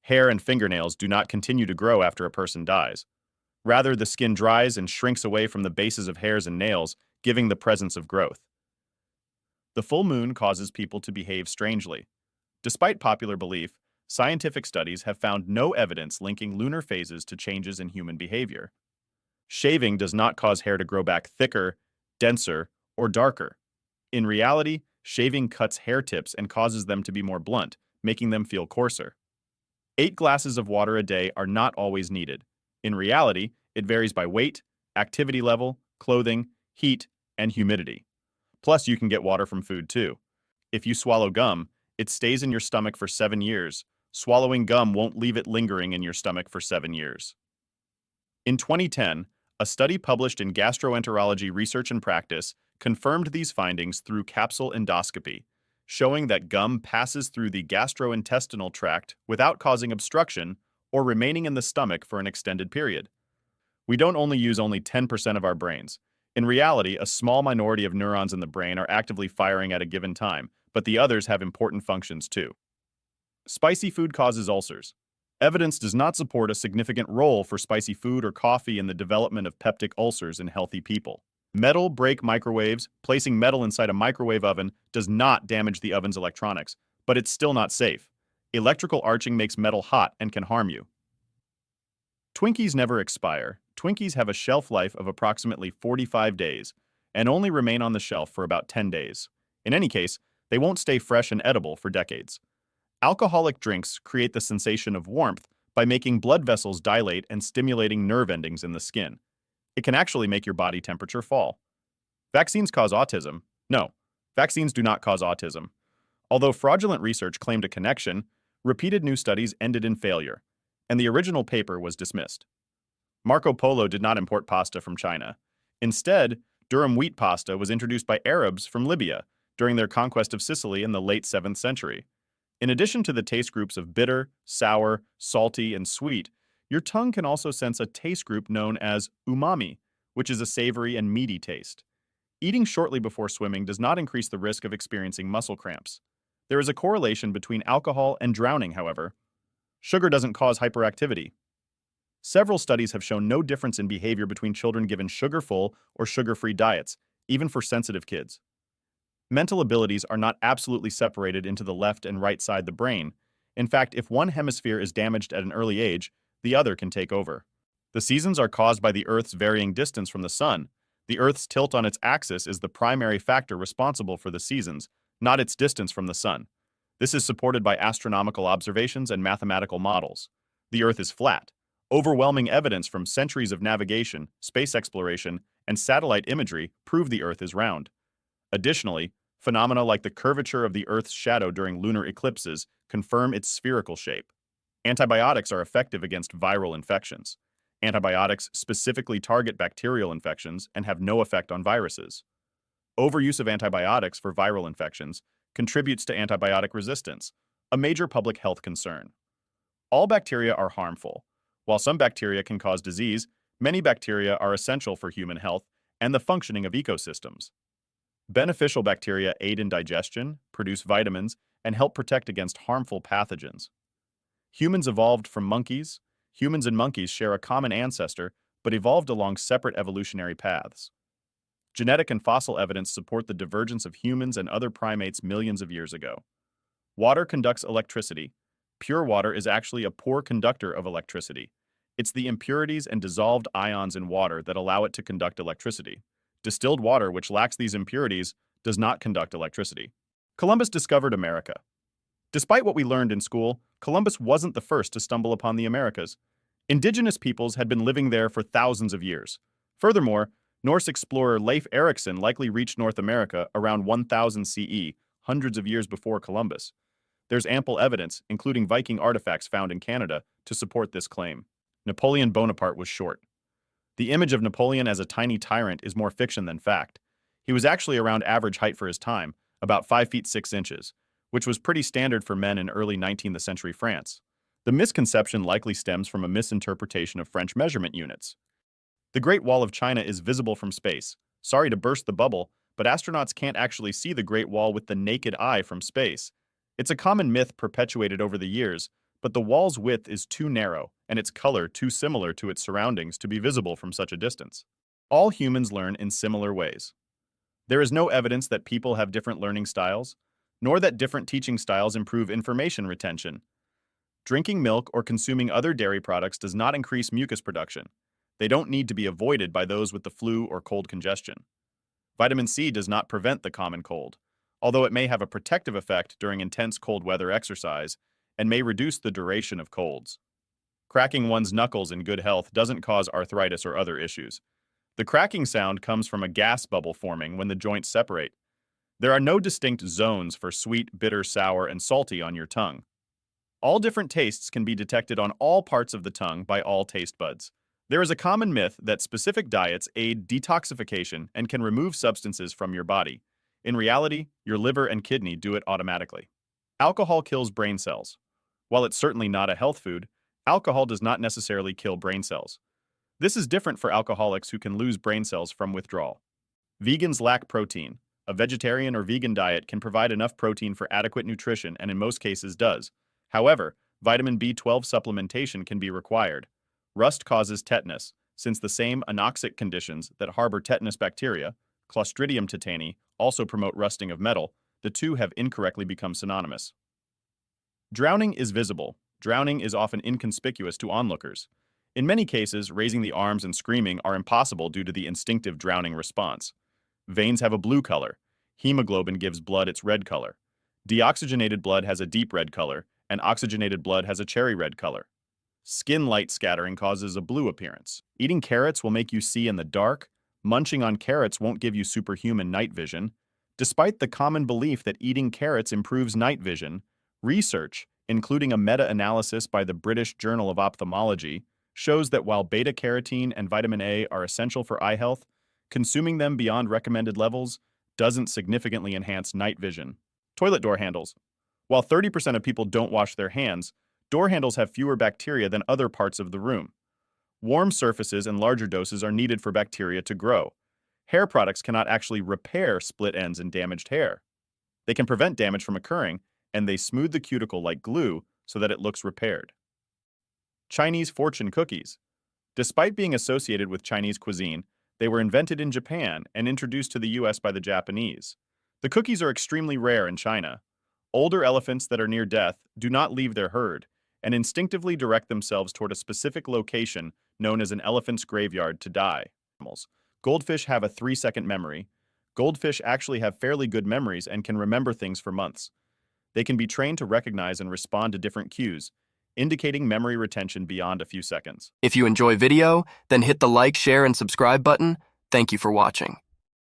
Hair and fingernails do not continue to grow after a person dies. Rather, the skin dries and shrinks away from the bases of hairs and nails, giving the presence of growth. The full moon causes people to behave strangely. Despite popular belief, scientific studies have found no evidence linking lunar phases to changes in human behavior. Shaving does not cause hair to grow back thicker, denser, or darker. In reality, shaving cuts hair tips and causes them to be more blunt, making them feel coarser. 8 glasses of water a day are not always needed. In reality, it varies by weight, activity level, clothing, heat, and humidity. Plus, you can get water from food too. If you swallow gum, it stays in your stomach for 7 years. Swallowing gum won't leave it lingering in your stomach for 7 years. In 2010, a study published in Gastroenterology Research and Practice confirmed these findings through capsule endoscopy, showing that gum passes through the gastrointestinal tract without causing obstruction or remaining in the stomach for an extended period. We don't only use 10% of our brains. In reality, a small minority of neurons in the brain are actively firing at a given time, but the others have important functions too. Spicy food causes ulcers. Evidence does not support a significant role for spicy food or coffee in the development of peptic ulcers in healthy people. Metal break microwaves. Placing metal inside a microwave oven does not damage the oven's electronics, but it's still not safe. Electrical arcing makes metal hot and can harm you. Twinkies never expire. Twinkies have a shelf life of approximately 45 days and only remain on the shelf for about 10 days. In any case, they won't stay fresh and edible for decades. Alcoholic drinks create the sensation of warmth by making blood vessels dilate and stimulating nerve endings in the skin. It can actually make your body temperature fall. Vaccines cause autism. No, vaccines do not cause autism. Although fraudulent research claimed a connection, repeated new studies ended in failure, and the original paper was dismissed. Marco Polo did not import pasta from China. Instead, durum wheat pasta was introduced by Arabs from Libya during their conquest of Sicily in the late 7th century. In addition to the taste groups of bitter, sour, salty, and sweet, your tongue can also sense a taste group known as umami, which is a savory and meaty taste. Eating shortly before swimming does not increase the risk of experiencing muscle cramps. There is a correlation between alcohol and drowning, however. Sugar doesn't cause hyperactivity. Several studies have shown no difference in behavior between children given sugar-full or sugar-free diets, even for sensitive kids. Mental abilities are not absolutely separated into the left and right side of the brain. In fact, if one hemisphere is damaged at an early age, the other can take over. The seasons are caused by the Earth's varying distance from the Sun. The Earth's tilt on its axis is the primary factor responsible for the seasons, not its distance from the Sun. This is supported by astronomical observations and mathematical models. The Earth is flat. Overwhelming evidence from centuries of navigation, space exploration, and satellite imagery prove the Earth is round. Additionally, phenomena like the curvature of the Earth's shadow during lunar eclipses confirm its spherical shape. Antibiotics are effective against viral infections. Antibiotics specifically target bacterial infections and have no effect on viruses. Overuse of antibiotics for viral infections contributes to antibiotic resistance, a major public health concern. All bacteria are harmful. While some bacteria can cause disease, many bacteria are essential for human health and the functioning of ecosystems. Beneficial bacteria aid in digestion, produce vitamins, and help protect against harmful pathogens. Humans evolved from monkeys. Humans and monkeys share a common ancestor, but evolved along separate evolutionary paths. Genetic and fossil evidence support the divergence of humans and other primates millions of years ago. Water conducts electricity. Pure water is actually a poor conductor of electricity. It's the impurities and dissolved ions in water that allow it to conduct electricity. Distilled water, which lacks these impurities, does not conduct electricity. Columbus discovered America. Despite what we learned in school, Columbus wasn't the first to stumble upon the Americas. Indigenous peoples had been living there for thousands of years. Furthermore, Norse explorer Leif Erikson likely reached North America around 1000 CE, hundreds of years before Columbus. There's ample evidence, including Viking artifacts found in Canada, to support this claim. Napoleon Bonaparte was short. The image of Napoleon as a tiny tyrant is more fiction than fact. He was actually around average height for his time, about 5 feet 6 inches, which was pretty standard for men in early 19th century France. The misconception likely stems from a misinterpretation of French measurement units. The Great Wall of China is visible from space. Sorry to burst the bubble, but astronauts can't actually see the Great Wall with the naked eye from space. It's a common myth perpetuated over the years, but the wall's width is too narrow and its color too similar to its surroundings to be visible from such a distance. All humans learn in similar ways. There is no evidence that people have different learning styles, nor that different teaching styles improve information retention. Drinking milk or consuming other dairy products does not increase mucus production. They don't need to be avoided by those with the flu or cold congestion. Vitamin C does not prevent the common cold, although it may have a protective effect during intense cold weather exercise and may reduce the duration of colds. Cracking one's knuckles in good health doesn't cause arthritis or other issues. The cracking sound comes from a gas bubble forming when the joints separate. There are no distinct zones for sweet, bitter, sour, and salty on your tongue. All different tastes can be detected on all parts of the tongue by all taste buds. There is a common myth that specific diets aid detoxification and can remove substances from your body. In reality, your liver and kidney do it automatically. Alcohol kills brain cells. While it's certainly not a health food, alcohol does not necessarily kill brain cells. This is different for alcoholics who can lose brain cells from withdrawal. Vegans lack protein. A vegetarian or vegan diet can provide enough protein for adequate nutrition and in most cases does. However, vitamin B12 supplementation can be required. Rust causes tetanus, since the same anoxic conditions that harbor tetanus bacteria, Clostridium tetani, also promote rusting of metal. The two have incorrectly become synonymous. Drowning is visible. Drowning is often inconspicuous to onlookers. In many cases, raising the arms and screaming are impossible due to the instinctive drowning response. Veins have a blue color. Hemoglobin gives blood its red color. Deoxygenated blood has a deep red color, and oxygenated blood has a cherry red color. Skin light scattering causes a blue appearance. Eating carrots will make you see in the dark. Munching on carrots won't give you superhuman night vision. Despite the common belief that eating carrots improves night vision, research, including a meta-analysis by the British Journal of Ophthalmology, shows that while beta-carotene and vitamin A are essential for eye health, consuming them beyond recommended levels doesn't significantly enhance night vision. Toilet door handles. While 30% of people don't wash their hands, door handles have fewer bacteria than other parts of the room. Warm surfaces and larger doses are needed for bacteria to grow. Hair products cannot actually repair split ends and damaged hair. They can prevent damage from occurring, and they smooth the cuticle like glue so that it looks repaired. Chinese fortune cookies. Despite being associated with Chinese cuisine, they were invented in Japan and introduced to the US by the Japanese. The cookies are extremely rare in China. Older elephants that are near death do not leave their herd and instinctively direct themselves toward a specific location known as an elephant's graveyard to die. Goldfish have a 3-second memory. Goldfish actually have fairly good memories and can remember things for months. They can be trained to recognize and respond to different cues, indicating memory retention beyond a few seconds. If you enjoy video, then hit the like, share, and subscribe button. Thank you for watching.